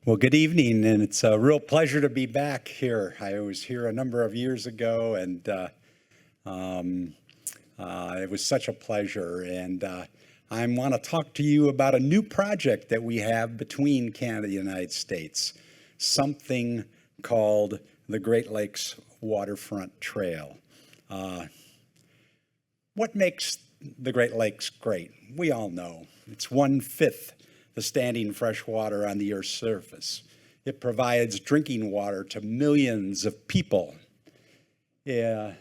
Well, good evening, and it's a real pleasure to be back here. I was here a number of years ago, and it was such a pleasure. And I want to talk to you about a new project that we have between Canada and the United States, something called the Great Lakes Waterfront Trail. What makes the Great Lakes great? We all know. It's 1/5 the standing fresh water on the Earth's surface. It provides drinking water to millions of people. It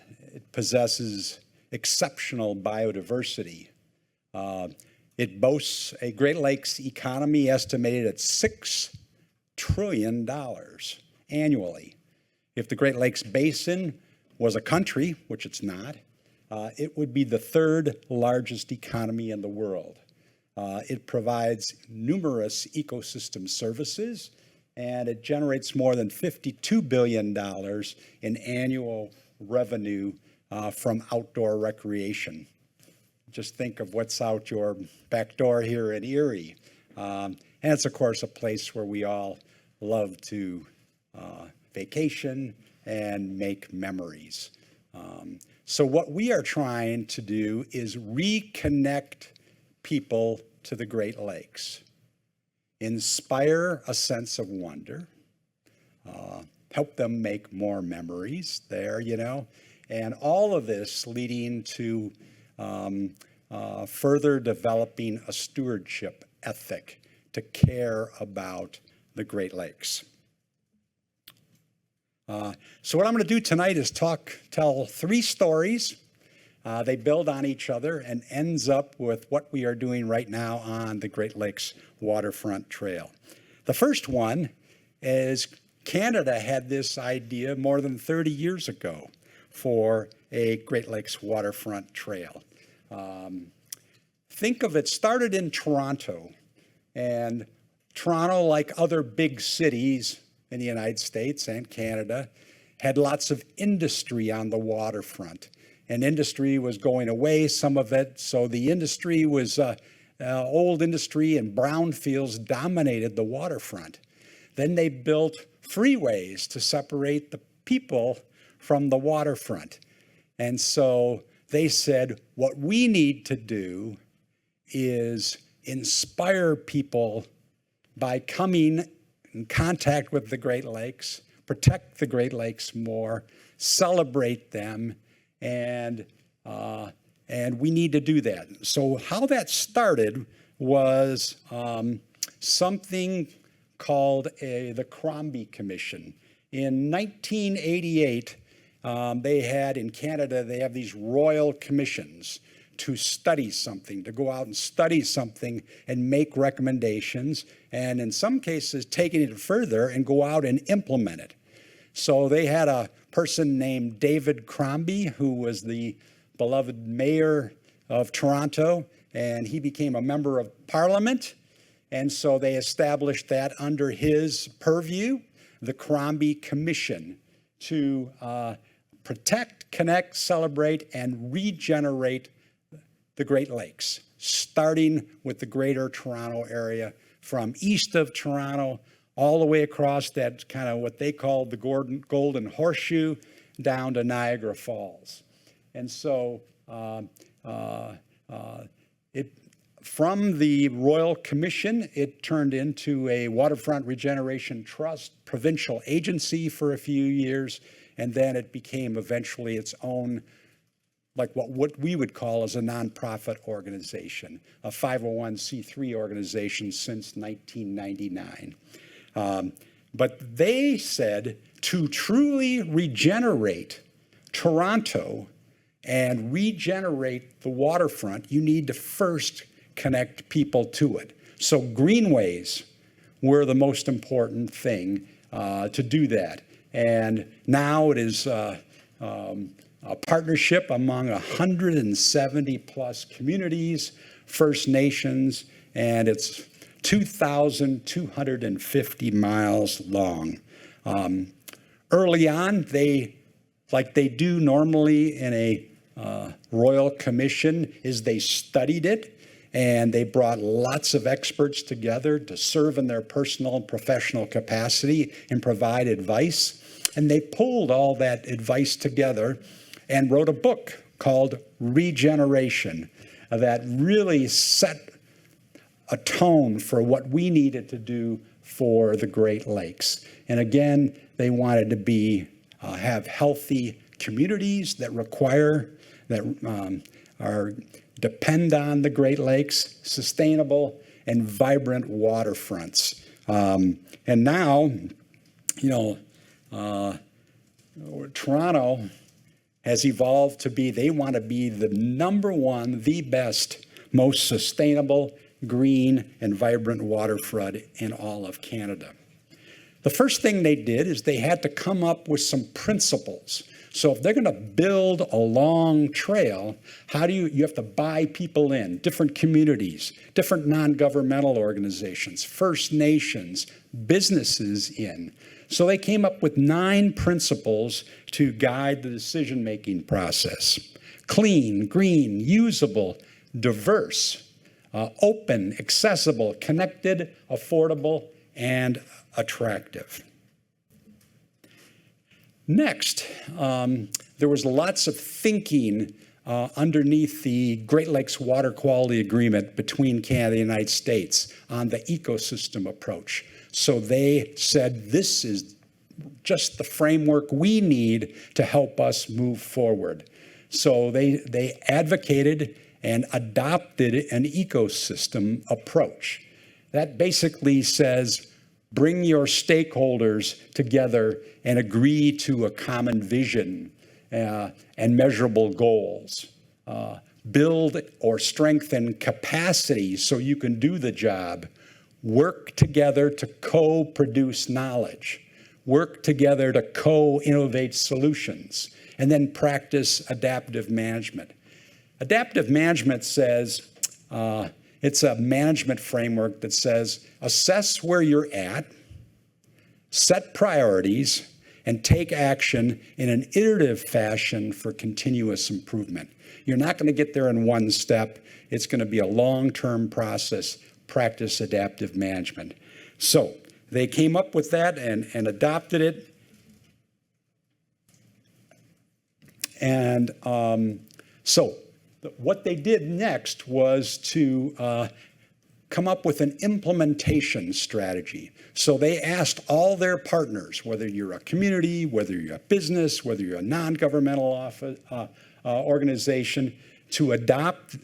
possesses exceptional biodiversity. It boasts a Great Lakes economy estimated at $6 trillion annually. If the Great Lakes Basin was a country, which it's not, it would be the third largest economy in the world. It provides numerous ecosystem services, and it generates more than $52 billion in annual revenue from outdoor recreation. Just think of what's out your back door here in Erie. And it's, of course, a place where we all love to vacation and make memories. So what we are trying to do is reconnect people to the Great Lakes, inspire a sense of wonder, help them make more memories there, and all of this leading to further developing a stewardship ethic to care about the Great Lakes. So what I'm going to do tonight is tell three stories. They build on each other and ends up with what we are doing right now on the Great Lakes Waterfront Trail. The first one is Canada had this idea more than 30 years ago for a Great Lakes Waterfront Trail. Think of it, started in Toronto, and Toronto, like other big cities in the United States and Canada, had lots of industry on the waterfront. And industry was going away, some of it. So the industry was old industry, and brownfields dominated the waterfront. Then they built freeways to separate the people from the waterfront. And so they said, what we need to do is inspire people by coming in contact with the Great Lakes, protect the Great Lakes more, celebrate them, and we need to do that. So how that started was something called the Crombie Commission. In 1988, they had in Canada, they have these royal commissions to study something, to go out and study something and make recommendations, and in some cases, taking it further and go out and implement it. So they had a person named David Crombie, who was the beloved mayor of Toronto, and he became a member of Parliament. And so they established that under his purview, the Crombie Commission, to protect, connect, celebrate, and regenerate the Great Lakes, starting with the greater Toronto area, from east of Toronto all the way across that kind of what they called the Golden Horseshoe down to Niagara Falls. And so from the Royal Commission, it turned into a Waterfront Regeneration Trust provincial agency for a few years, and then it became eventually its own, like what we would call as a nonprofit organization, a 501c3 organization since 1999. But they said to truly regenerate Toronto and regenerate the waterfront, you need to first connect people to it. So greenways were the most important thing to do that. And now it is a partnership among 170 plus communities, First Nations, and it's 2,250 miles long. Early on, like they do normally in a royal commission, is they studied it and they brought lots of experts together to serve in their personal and professional capacity and provide advice. And they pulled all that advice together and wrote a book called Regeneration that really set a tone for what we needed to do for the Great Lakes. And again, they wanted to have healthy communities that depend on the Great Lakes, sustainable and vibrant waterfronts. And now, Toronto has evolved to be, they want to be the number one, the best, most sustainable, green, and vibrant waterfront in all of Canada. The first thing they did is they had to come up with some principles. So if they're going to build a long trail, you have to buy people in, different communities, different non-governmental organizations, First Nations, businesses in. So they came up with 9 principles to guide the decision-making process. Clean, green, usable, diverse, open, accessible, connected, affordable, and attractive. Next, there was lots of thinking underneath the Great Lakes Water Quality Agreement between Canada and the United States on the ecosystem approach. So they said, this is just the framework we need to help us move forward. So they advocated and adopted an ecosystem approach. That basically says, bring your stakeholders together and agree to a common vision and measurable goals. Build or strengthen capacity so you can do the job. Work together to co-produce knowledge. Work together to co-innovate solutions. And then practice adaptive management. Adaptive management says, it's a management framework that says, assess where you're at, set priorities, and take action in an iterative fashion for continuous improvement. You're not going to get there in one step. It's going to be a long-term process. Practice adaptive management. So they came up with that and adopted it. And so what they did next was to come up with an implementation strategy. So they asked all their partners, whether you're a community, whether you're a business, whether you're a non-governmental organization, to adopt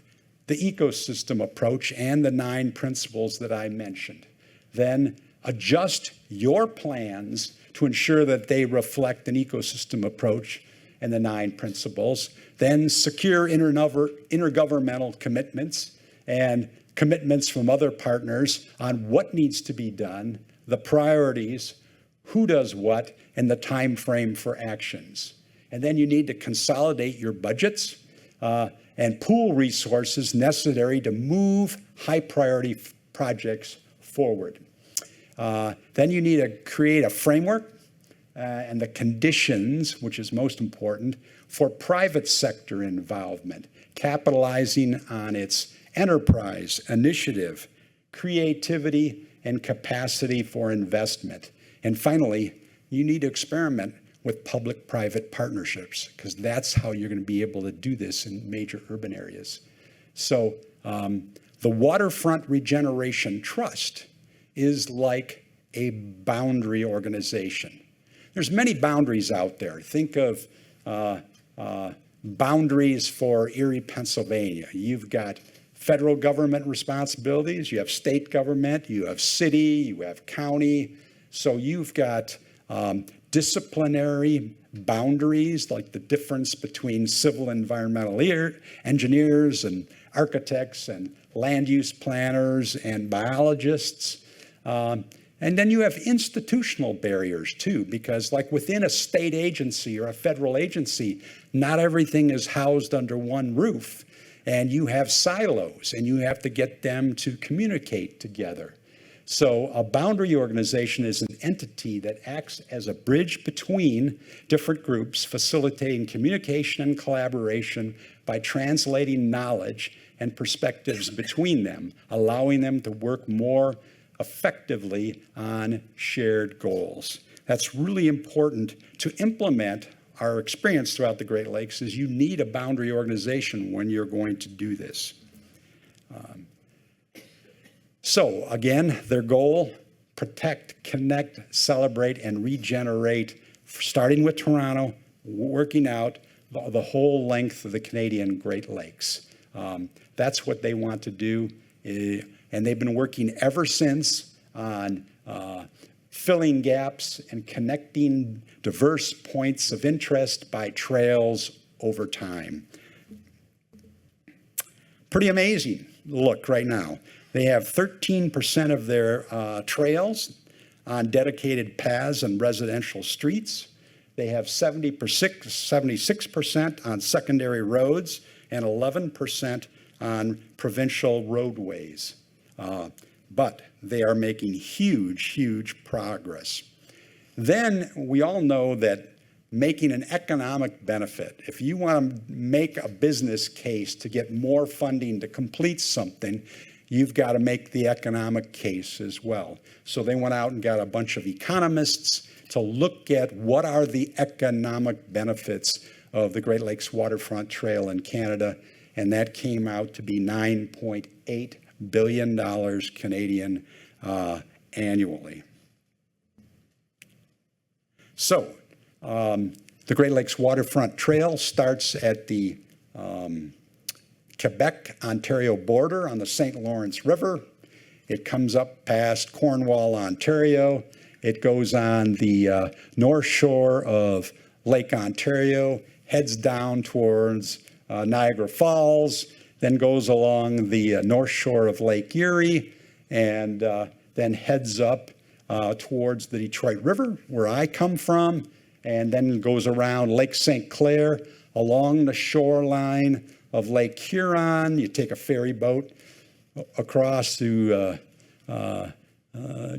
the ecosystem approach and the 9 principles that I mentioned. Then adjust your plans to ensure that they reflect an ecosystem approach and the 9 principles. Then secure intergovernmental commitments and commitments from other partners on what needs to be done, the priorities, who does what, and the time frame for actions. And then you need to consolidate your budgets and pool resources necessary to move high priority projects forward. Then you need to create a framework and the conditions, which is most important, for private sector involvement, capitalizing on its enterprise, initiative, creativity, and capacity for investment. And finally, you need to experiment with public-private partnerships, because that's how you're going to be able to do this in major urban areas. So the Waterfront Regeneration Trust is like a boundary organization. There's many boundaries out there. Think of boundaries for Erie, Pennsylvania. You've got federal government responsibilities, you have state government, you have city, you have county. So you've got disciplinary boundaries, like the difference between civil environmental engineers and architects and land use planners and biologists. And then you have institutional barriers too, because like within a state agency or a federal agency, not everything is housed under one roof. And you have silos, and you have to get them to communicate together. So a boundary organization is an entity that acts as a bridge between different groups, facilitating communication and collaboration by translating knowledge and perspectives between them, allowing them to work more effectively on shared goals. That's really important to implement. Our experience throughout the Great Lakes is you need a boundary organization when you're going to do this. So again, their goal, protect, connect, celebrate, and regenerate, starting with Toronto, working out the whole length of the Canadian Great Lakes. That's what they want to do, and they've been working ever since on filling gaps and connecting diverse points of interest by trails over time. Pretty amazing look right now. They have 13% of their trails on dedicated paths and residential streets. They have 76% on secondary roads and 11% on provincial roadways. But they are making huge, huge progress. Then we all know that making an economic benefit, if you want to make a business case to get more funding to complete something, you've got to make the economic case as well. So they went out and got a bunch of economists to look at what are the economic benefits of the Great Lakes Waterfront Trail in Canada, and that came out to be $9.8 billion Canadian annually. So the Great Lakes Waterfront Trail starts at the Quebec-Ontario border on the St. Lawrence River. It comes up past Cornwall, Ontario. It goes on the north shore of Lake Ontario, heads down towards Niagara Falls, then goes along the north shore of Lake Erie, and then heads up towards the Detroit River, where I come from, and then goes around Lake St. Clair, along the shoreline of Lake Huron. You take a ferry boat across to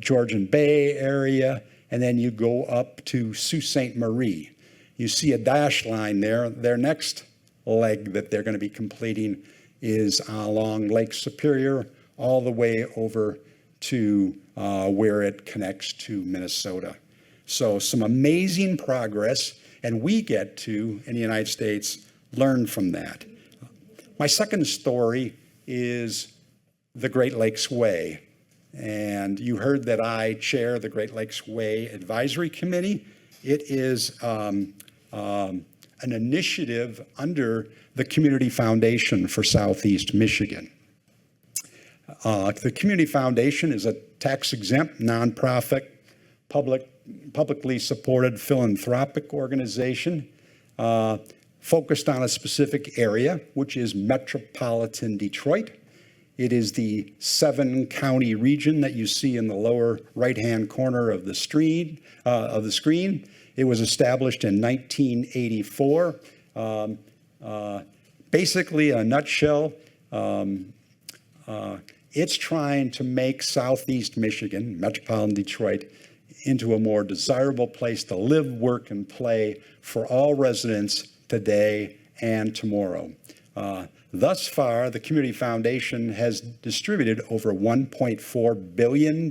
Georgian Bay area, and then you go up to Sault Ste. Marie. You see a dash line there. Their next leg that they're going to be completing is along Lake Superior, all the way over to where it connects to Minnesota. So some amazing progress, and we get to, in the United States, learn from that. My second story is the Great Lakes Way. And you heard that I chair the Great Lakes Way Advisory Committee. It is an initiative under the Community Foundation for Southeast Michigan. The Community Foundation is a tax-exempt, nonprofit, publicly supported philanthropic organization focused on a specific area, which is metropolitan Detroit. It is the 7-county region that you see in the lower right-hand corner of the screen. It was established in 1984. Basically, in a nutshell, it's trying to make Southeast Michigan, metropolitan Detroit, into a more desirable place to live, work, and play for all residents today and tomorrow. Thus far, the Community Foundation has distributed over $1.4 billion,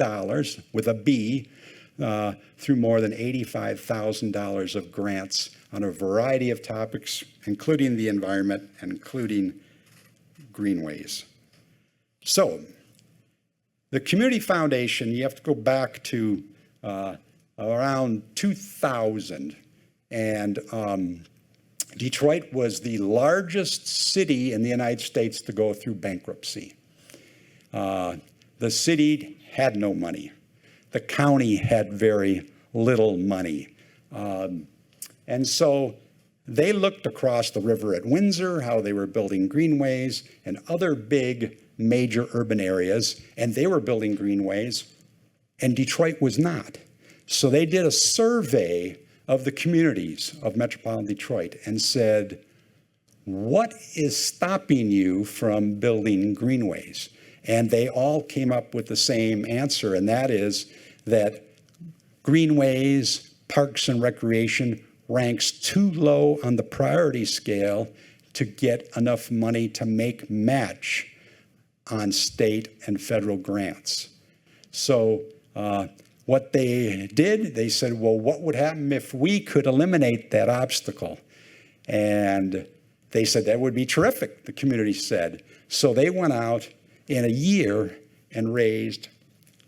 with a B, through more than $85,000 of grants on a variety of topics, including the environment and including greenways. So, the Community Foundation, you have to go back to around 2000, and Detroit was the largest city in the United States to go through bankruptcy. The city had no money. The county had very little money. And so they looked across the river at Windsor, how they were building greenways and other big major urban areas, and they were building greenways, and Detroit was not. So they did a survey of the communities of metropolitan Detroit and said, what is stopping you from building greenways? And they all came up with the same answer, and that is that greenways, parks and recreation ranks too low on the priority scale to get enough money to make match on state and federal grants. So what they did, they said, well, what would happen if we could eliminate that obstacle? And they said that would be terrific, the community said. So they went out in a year and raised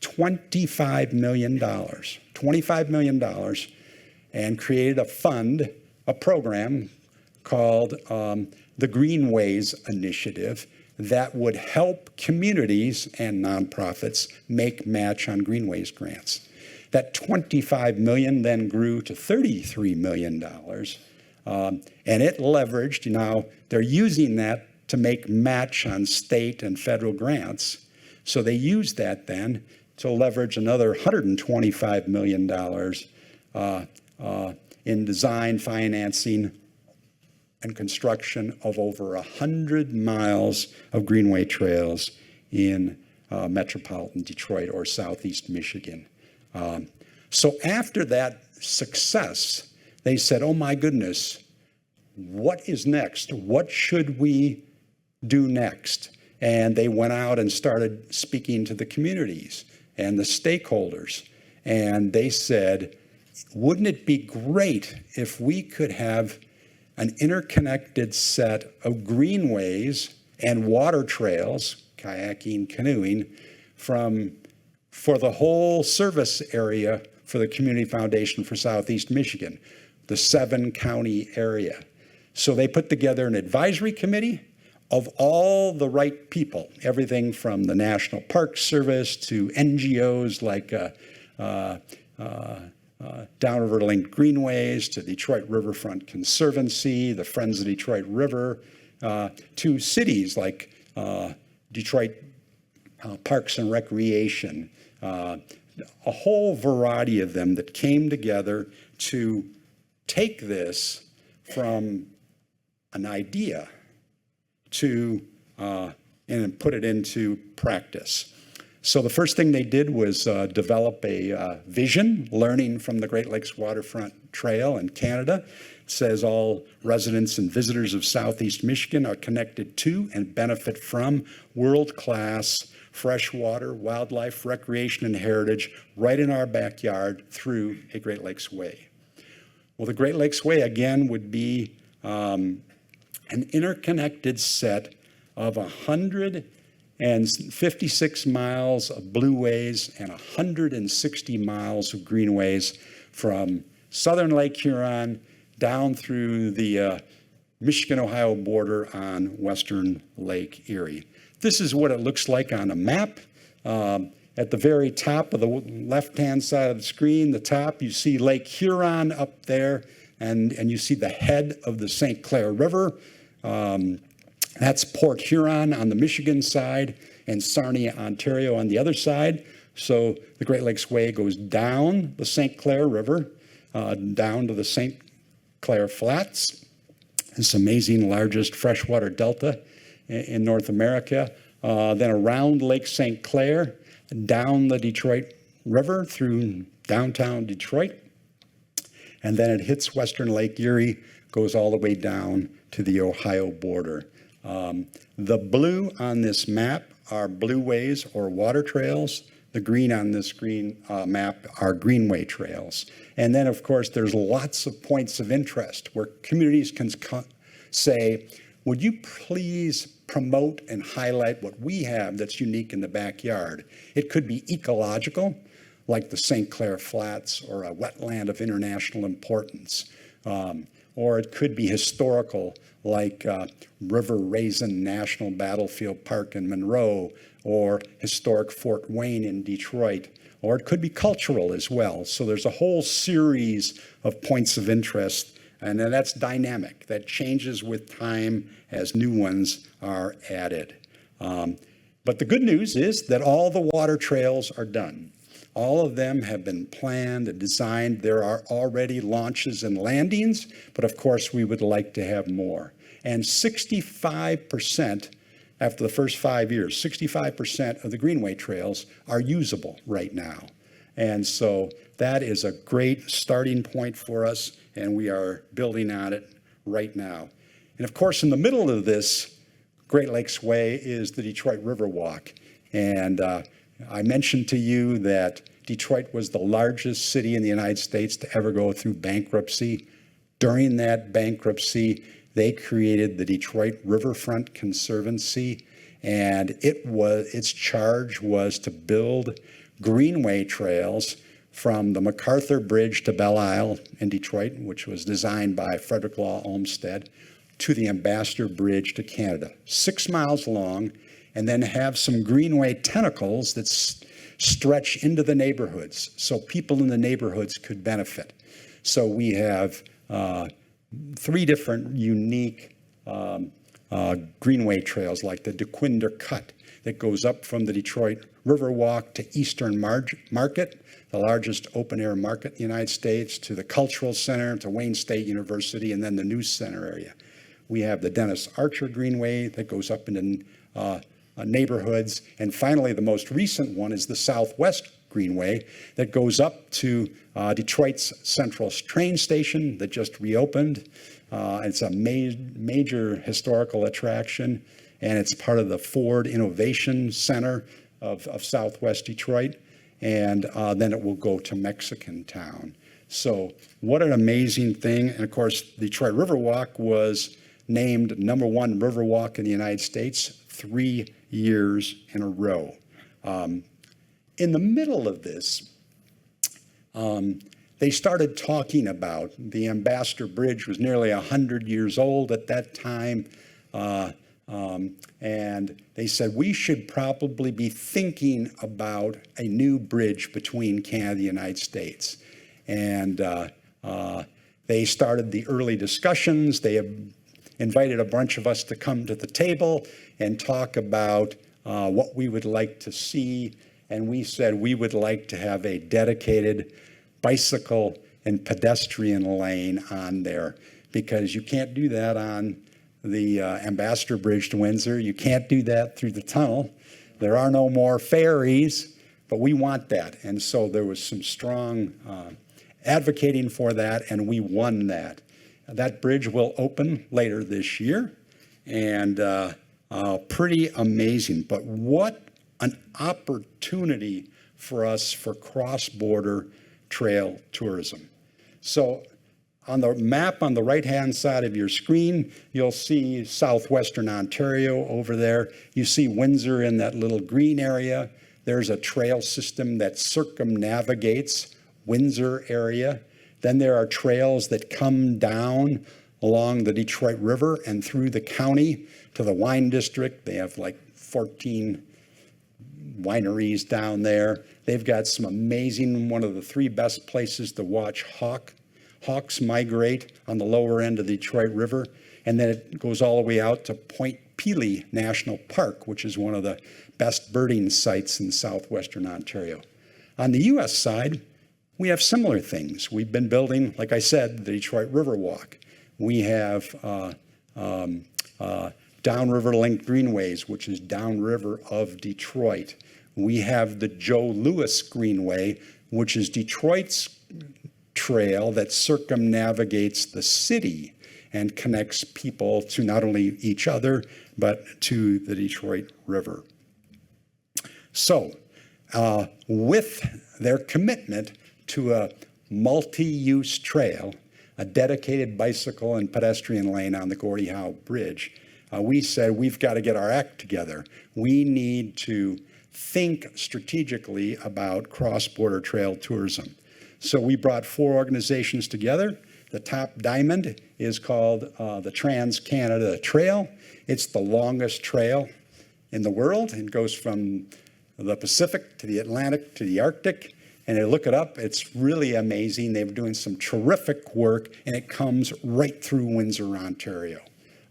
$25 million, $25 million, and created a fund, a program called the Greenways Initiative that would help communities and nonprofits make match on greenways grants. That $25 million then grew to $33 million, and it leveraged, now they're using that to make match on state and federal grants. So they used that then to leverage another $125 million in design, financing, and construction of over 100 miles of greenway trails in metropolitan Detroit or southeast Michigan. So after that success, they said, oh my goodness, what is next? What should we do next? And they went out and started speaking to the communities and the stakeholders. And they said, wouldn't it be great if we could have an interconnected set of greenways and water trails, kayaking, canoeing, for the whole service area for the Community Foundation for Southeast Michigan, the 7-county area. So they put together an advisory committee of all the right people, everything from the National Park Service to NGOs like Downriver Linked Greenways, to Detroit Riverfront Conservancy, the Friends of Detroit River, to cities like Detroit Parks and Recreation, a whole variety of them that came together to take this from an idea to and put it into practice. So the first thing they did was develop a vision, learning from the Great Lakes Waterfront Trail in Canada. It says all residents and visitors of Southeast Michigan are connected to and benefit from world-class freshwater, wildlife, recreation, and heritage right in our backyard through a Great Lakes Way. Well, the Great Lakes Way, again, would be an interconnected set of 156 miles of blueways and 160 miles of greenways from southern Lake Huron down through the Michigan-Ohio border on western Lake Erie. This is what it looks like on a map. At the very top of the left-hand side of the screen, the top, you see Lake Huron up there, and you see the head of the St. Clair River. That's Port Huron on the Michigan side and Sarnia, Ontario on the other side. So the Great Lakes Way goes down the St. Clair River, down to the St. Clair Flats, this amazing largest freshwater delta in North America, then around Lake St. Clair, down the Detroit River through downtown Detroit, and then it hits western Lake Erie, goes all the way down to the Ohio border. The blue on this map are blueways or water trails. The green on this map are greenway trails. And then, of course, there's lots of points of interest where communities can say, would you please promote and highlight what we have that's unique in the backyard? It could be ecological, like the St. Clair Flats or a wetland of international importance. Or it could be historical, like River Raisin National Battlefield Park in Monroe, or historic Fort Wayne in Detroit. Or it could be cultural as well. So there's a whole series of points of interest, and then that's dynamic. That changes with time as new ones are added. But the good news is that all the water trails are done. All of them have been planned and designed. There are already launches and landings, but of course we would like to have more. And 65% after the first 5 years, 65% of the greenway trails are usable right now. And so that is a great starting point for us, and we are building on it right now. And of course, in the middle of this Great Lakes Way is the Detroit Riverwalk. And I mentioned to you that Detroit was the largest city in the United States to ever go through bankruptcy. During that bankruptcy, they created the Detroit Riverfront Conservancy, and its charge was to build greenway trails from the MacArthur Bridge to Belle Isle in Detroit, which was designed by Frederick Law Olmsted, to the Ambassador Bridge to Canada, 6 miles long, and then have some greenway tentacles that stretch into the neighborhoods so people in the neighborhoods could benefit. So we have 3 different unique greenway trails, like the DeQuinder Cut that goes up from the Detroit Riverwalk to Eastern Market, the largest open-air market in the United States, to the Cultural Center, to Wayne State University, and then the News Center area. We have the Dennis Archer Greenway that goes up into neighborhoods. And finally, the most recent one is the Southwest Greenway that goes up to Detroit's Central train station that just reopened. It's a major historical attraction, and it's part of the Ford Innovation Center of Southwest Detroit. And then it will go to Mexican Town. So what an amazing thing. And of course, the Detroit Riverwalk was named #1 Riverwalk in the United States 3 years in a row. In the middle of this, they started talking about the Ambassador Bridge was nearly 100 years old at that time. And they said we should probably be thinking about a new bridge between Canada and the United States. And they started the early discussions. They have invited a bunch of us to come to the table and talk about what we would like to see. And we said we would like to have a dedicated bicycle and pedestrian lane on there, because you can't do that on the Ambassador Bridge to Windsor. You can't do that through the tunnel. There are no more ferries, but we want that. And so there was some strong advocating for that, and we won that. That bridge will open later this year, and pretty amazing. But what an opportunity for us for cross-border trail tourism. So on the map on the right-hand side of your screen, you'll see southwestern Ontario over there. You see Windsor in that little green area. There's a trail system that circumnavigates Windsor area. Then there are trails that come down along the Detroit River and through the county to the wine district. They have like 14 wineries down there. They've got some amazing, one of the 3 best places to watch hawks migrate on the lower end of the Detroit River. And then it goes all the way out to Point Pelee National Park, which is one of the best birding sites in southwestern Ontario. On the U.S. side, we have similar things. We've been building, like I said, the Detroit Riverwalk. We have downriver linked greenways, which is downriver of Detroit. We have the Joe Louis Greenway, which is Detroit's trail that circumnavigates the city and connects people to not only each other, but to the Detroit River. So with their commitment to a multi-use trail, a dedicated bicycle and pedestrian lane on the Gordie Howe Bridge, we said we've got to get our act together. We need to think strategically about cross-border trail tourism. So we brought 4 organizations together. The top diamond is called the Trans-Canada Trail. It's the longest trail in the world. It goes from the Pacific to the Atlantic to the Arctic. And they look it up, it's really amazing. They've been doing some terrific work, and it comes right through Windsor, Ontario.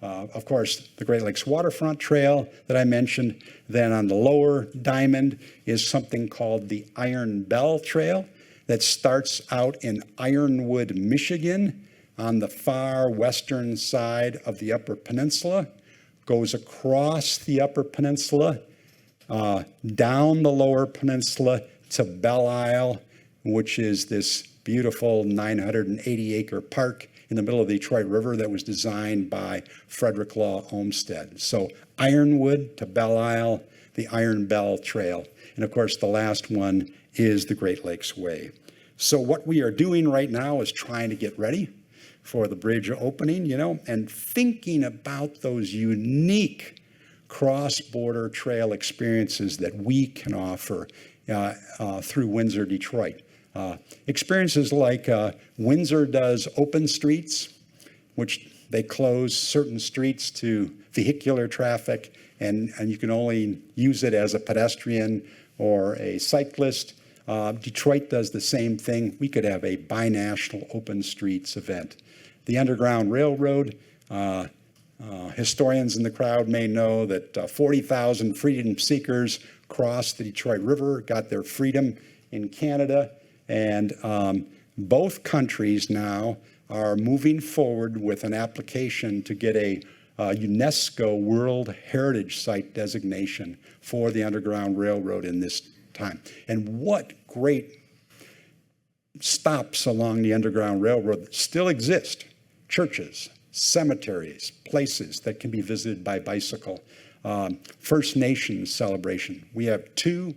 Of course, the Great Lakes Waterfront Trail that I mentioned. Then on the lower diamond is something called the Iron Bell Trail that starts out in Ironwood, Michigan, on the far western side of the Upper Peninsula, goes across the Upper Peninsula, down the Lower Peninsula to Belle Isle, which is this beautiful 980-acre park in the middle of the Detroit River that was designed by Frederick Law Olmsted. So Ironwood to Belle Isle, the Iron Bell Trail. And of course, the last one is the Great Lakes Way. So what we are doing right now is trying to get ready for the bridge opening, and thinking about those unique cross-border trail experiences that we can offer through Windsor, Detroit. Experiences like Windsor does open streets, which they close certain streets to vehicular traffic, and you can only use it as a pedestrian or a cyclist. Detroit does the same thing. We could have a binational open streets event. The Underground Railroad, historians in the crowd may know that 40,000 freedom seekers crossed the Detroit River, got their freedom in Canada, and both countries now are moving forward with an application to get a UNESCO World Heritage Site designation for the Underground Railroad in this time. And what great stops along the Underground Railroad still exist: churches, cemeteries, places that can be visited by bicycle. First Nations celebration. We have two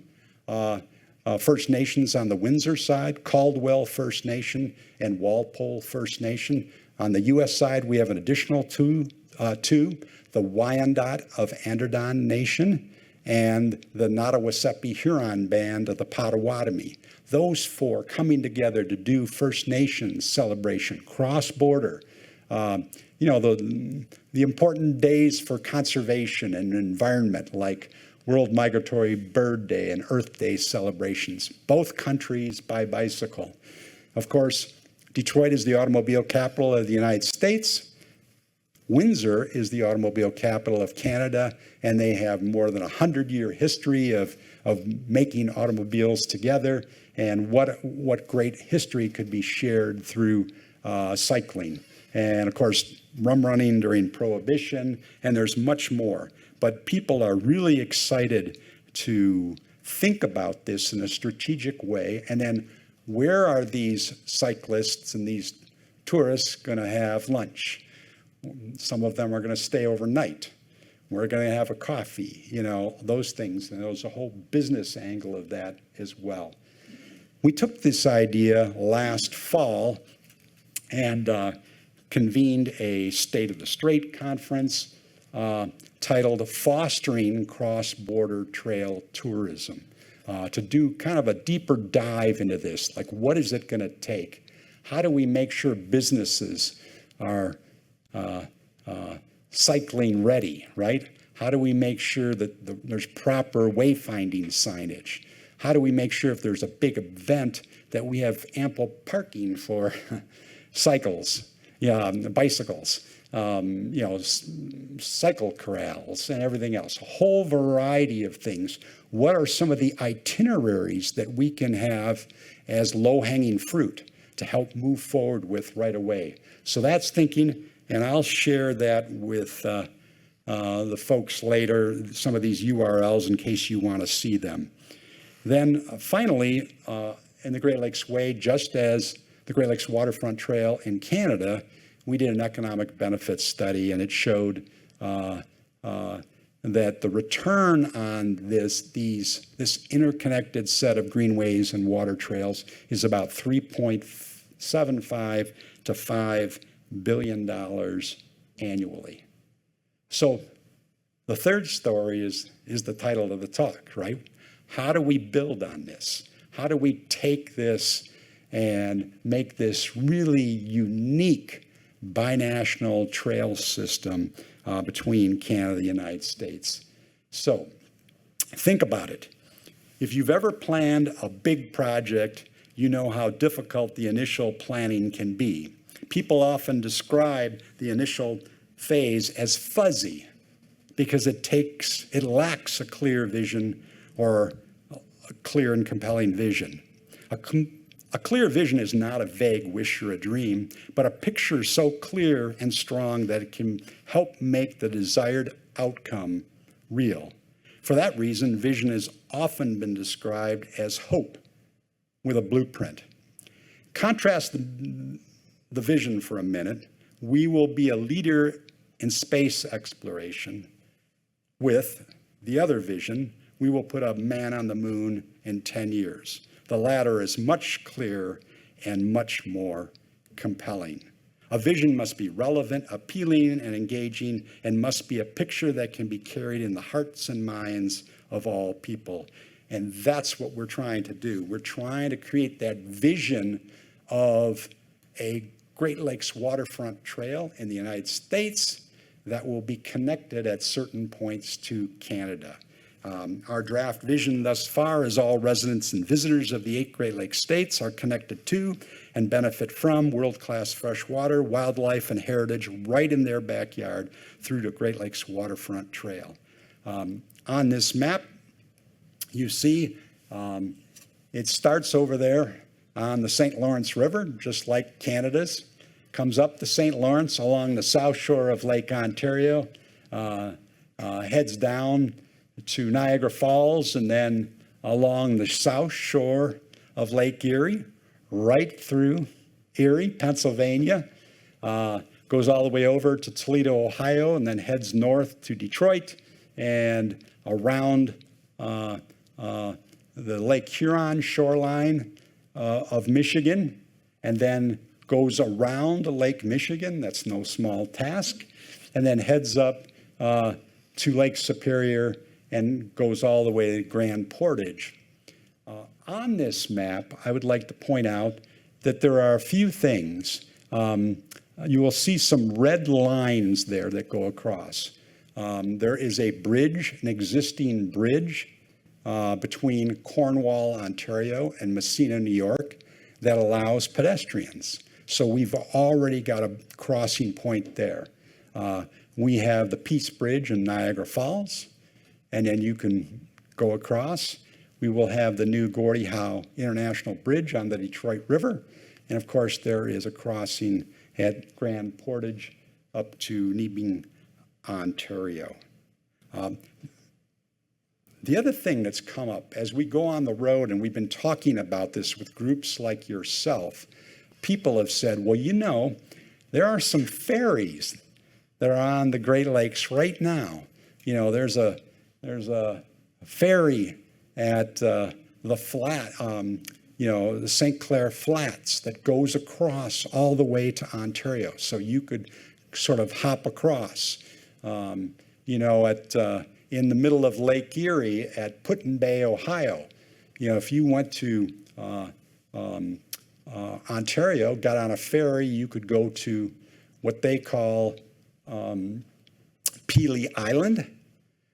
First Nations on the Windsor side, Caldwell First Nation and Walpole First Nation. On the U.S. side, we have an additional two, the Wyandot of Anderson Nation and the Nottawasepi Huron Band of the Potawatomi. Those four coming together to do First Nations celebration, cross-border. The important days for conservation and environment, like World Migratory Bird Day and Earth Day celebrations, both countries by bicycle. Of course, Detroit is the automobile capital of the United States. Windsor is the automobile capital of Canada, and they have more than 100-year history of making automobiles together, and what great history could be shared through cycling. And of course, rum running during Prohibition, and there's much more. But people are really excited to think about this in a strategic way. And then where are these cyclists and these tourists going to have lunch? Some of them are going to stay overnight. We're going to have a coffee, those things. And there's a whole business angle of that as well. We took this idea last fall and convened a State of the Strait conference titled Fostering Cross-Border Trail Tourism, to do kind of a deeper dive into this. Like, what is it going to take? How do we make sure businesses are cycling ready, right? How do we make sure that there's proper wayfinding signage? How do we make sure if there's a big event that we have ample parking for cycles, bicycles, cycle corrals and everything else, a whole variety of things. What are some of the itineraries that we can have as low-hanging fruit to help move forward with right away? So that's thinking, and I'll share that with the folks later, some of these URLs in case you want to see them. Then finally, in the Great Lakes Way, just as the Great Lakes Waterfront Trail in Canada, we did an economic benefits study, and it showed that the return on this interconnected set of greenways and water trails is about $3.75 to $5 billion annually. So the third story is the title of the talk, right? How do we build on this? How do we take this and make this really unique binational trail system between Canada and the United States? So think about it. If you've ever planned a big project, you know how difficult the initial planning can be. People often describe the initial phase as fuzzy because it lacks a clear vision or a clear and compelling vision. A clear vision is not a vague wish or a dream, but a picture so clear and strong that it can help make the desired outcome real. For that reason, vision has often been described as hope with a blueprint. Contrast the vision for a minute. We will be a leader in space exploration with the other vision. We will put a man on the moon in 10 years. The latter is much clearer and much more compelling. A vision must be relevant, appealing, and engaging, and must be a picture that can be carried in the hearts and minds of all people. And that's what we're trying to do. We're trying to create that vision of a Great Lakes Waterfront Trail in the United States that will be connected at certain points to Canada. Our draft vision thus far is all residents and visitors of the 8 Great Lakes states are connected to and benefit from world-class freshwater, wildlife, and heritage right in their backyard through the Great Lakes Waterfront Trail. On this map, you see it starts over there on the St. Lawrence River, just like Canada's, comes up the St. Lawrence along the south shore of Lake Ontario, heads down to Niagara Falls, and then along the south shore of Lake Erie, right through Erie, Pennsylvania, goes all the way over to Toledo, Ohio, and then heads north to Detroit and around the Lake Huron shoreline of Michigan, and then goes around Lake Michigan, that's no small task, and then heads up to Lake Superior and goes all the way to Grand Portage. On this map, I would like to point out that there are a few things. You will see some red lines there that go across. There is a bridge, an existing bridge between Cornwall, Ontario and Messina, New York, that allows pedestrians. So we've already got a crossing point there. We have the Peace Bridge in Niagara Falls, and then you can go across. We will have the new Gordie Howe International Bridge on the Detroit River. And of course, there is a crossing at Grand Portage up to Neebing, Ontario. The other thing that's come up as we go on the road, and we've been talking about this with groups like yourself, people have said, well, you know, there are some ferries that are on the Great Lakes right now. You know, there's a ferry at the the St. Clair Flats that goes across all the way to Ontario. So you could sort of hop across. In the middle of Lake Erie at Put-in-Bay, Ohio. If you went to Ontario, got on a ferry, you could go to what they call Pelee Island.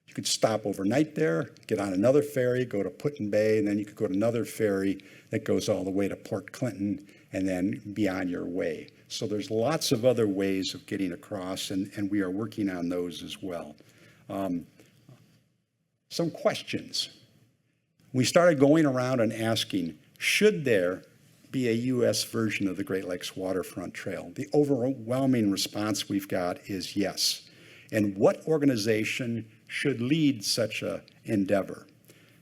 You could stop overnight there, get on another ferry, go to Put-in-Bay, and then you could go to another ferry that goes all the way to Port Clinton and then be on your way. So there's lots of other ways of getting across, and we are working on those as well. Some questions. We started going around and asking, should there be a U.S. version of the Great Lakes Waterfront Trail? The overwhelming response we've got is yes. And what organization should lead such an endeavor?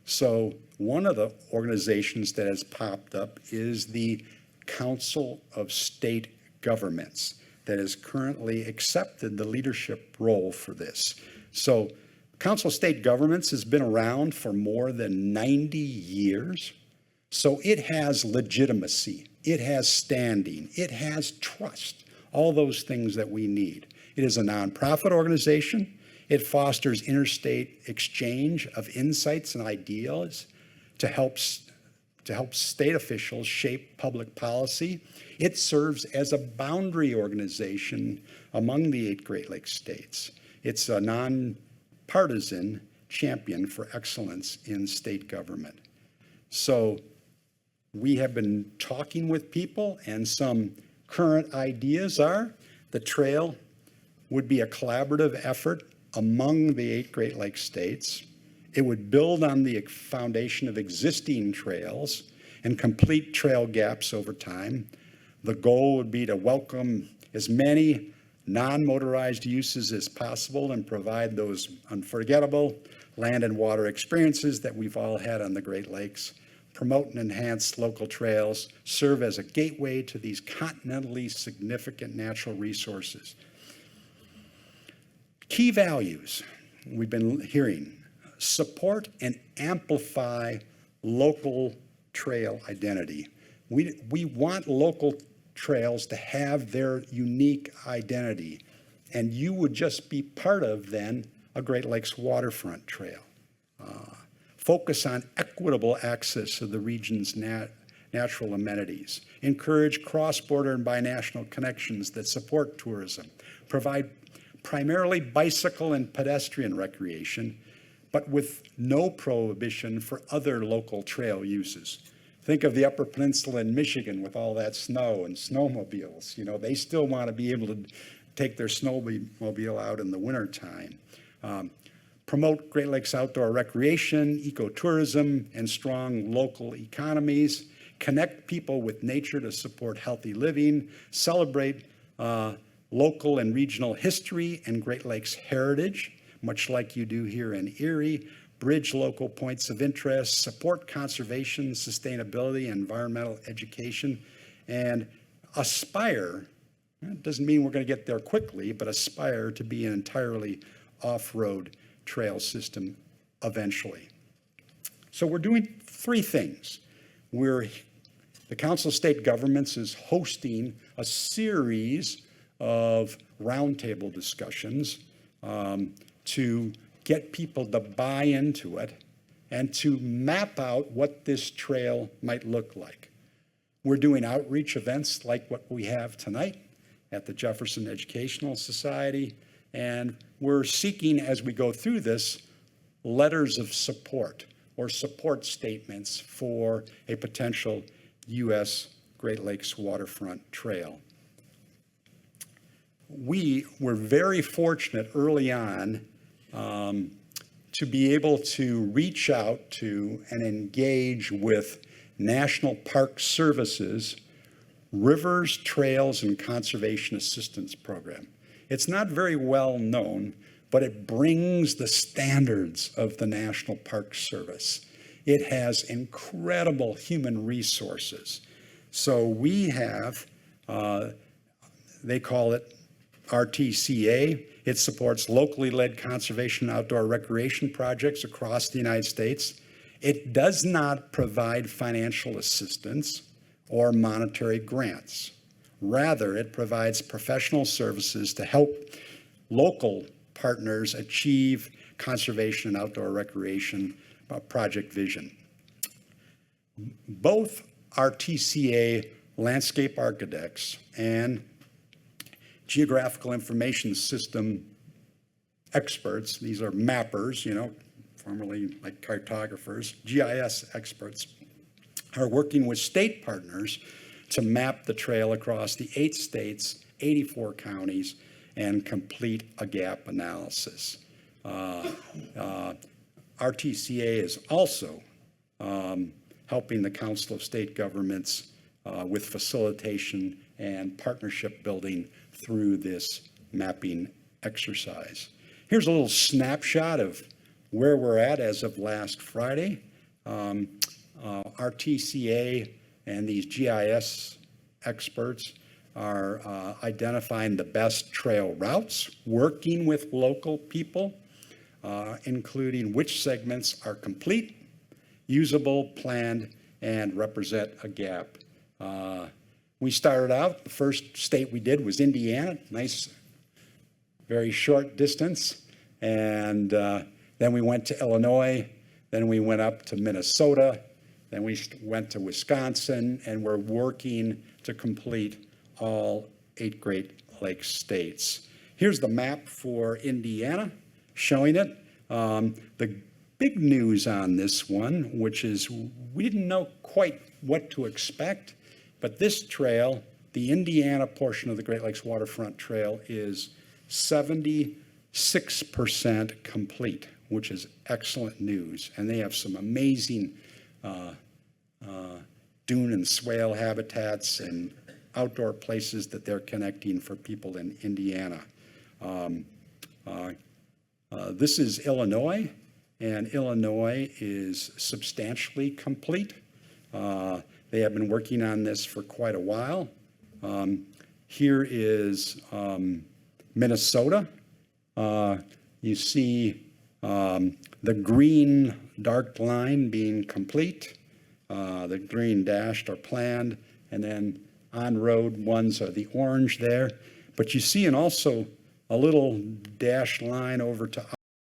So one of the organizations that has popped up is the Council of State Governments that has currently accepted the leadership role for this. So Council of State Governments has been around for more than 90 years. So it has legitimacy, it has standing, it has trust, all those things that we need. It is a nonprofit organization. It fosters interstate exchange of insights and ideas to help state officials shape public policy. It serves as a boundary organization among the 8 Great Lakes states. It's a nonpartisan champion for excellence in state government. So we have been talking with people, and some current ideas are the trail would be a collaborative effort among the 8 Great Lakes states. It would build on the foundation of existing trails and complete trail gaps over time. The goal would be to welcome as many non-motorized uses as possible and provide those unforgettable land and water experiences that we've all had on the Great Lakes. Promote and enhance local trails, serve as a gateway to these continentally significant natural resources. Key values we've been hearing: support and amplify local trail identity. We want local trails to have their unique identity, and you would just be part of then a Great Lakes Waterfront Trail. Focus on equitable access to the region's natural amenities. Encourage cross-border and binational connections that support tourism. Provide primarily bicycle and pedestrian recreation, but with no prohibition for other local trail uses. Think of the Upper Peninsula in Michigan with all that snow and snowmobiles. You know, they still want to be able to take their snowmobile out in the wintertime. Promote Great Lakes outdoor recreation, ecotourism, and strong local economies. Connect people with nature to support healthy living. Celebrate local and regional history and Great Lakes heritage, much like you do here in Erie. Bridge local points of interest. Support conservation, sustainability, and environmental education. And aspire, it doesn't mean we're going to get there quickly, but aspire to be an entirely off-road trail system eventually. So we're doing three things. The Council of State Governments is hosting a series of roundtable discussions to get people to buy into it and to map out what this trail might look like. We're doing outreach events like what we have tonight at the Jefferson Educational Society, and we're seeking, as we go through this, letters of support or support statements for a potential U.S. Great Lakes Waterfront Trail. We were very fortunate early on to be able to reach out to and engage with National Park Service's Rivers, Trails, and Conservation Assistance Program. It's not very well known, but it brings the standards of the National Park Service. It has incredible human resources. So we have, they call it RTCA. It supports locally led conservation and outdoor recreation projects across the United States. It does not provide financial assistance or monetary grants. Rather, it provides professional services to help local partners achieve conservation and outdoor recreation project vision. Both RTCA landscape architects and geographical information system experts, these are mappers, you know, formerly like cartographers, GIS experts, are working with state partners to map the trail across the 8 states, 84 counties, and complete a gap analysis. RTCA is also helping the Council of State Governments with facilitation and partnership building through this mapping exercise. Here's a little snapshot of where we're at as of last Friday. RTCA and these GIS experts are identifying the best trail routes, working with local people, including which segments are complete, usable, planned, and represent a gap. We started out, the first state we did was Indiana, nice, very short distance, and then we went to Illinois, then we went up to Minnesota, then we went to Wisconsin, and we're working to complete all 8 Great Lakes states. Here's the map for Indiana, showing it. The big news on this one, which is we didn't know quite what to expect, but this trail, the Indiana portion of the Great Lakes Waterfront Trail, is 76% complete, which is excellent news. And they have some amazing dune and swale habitats and outdoor places that they're connecting for people in Indiana. This is Illinois, and Illinois is substantially complete. They have been working on this for quite a while. Here is Minnesota. You see the green dark line being complete. The green dashed are planned, and then on-road ones are the orange there. But you see also a little dashed line over to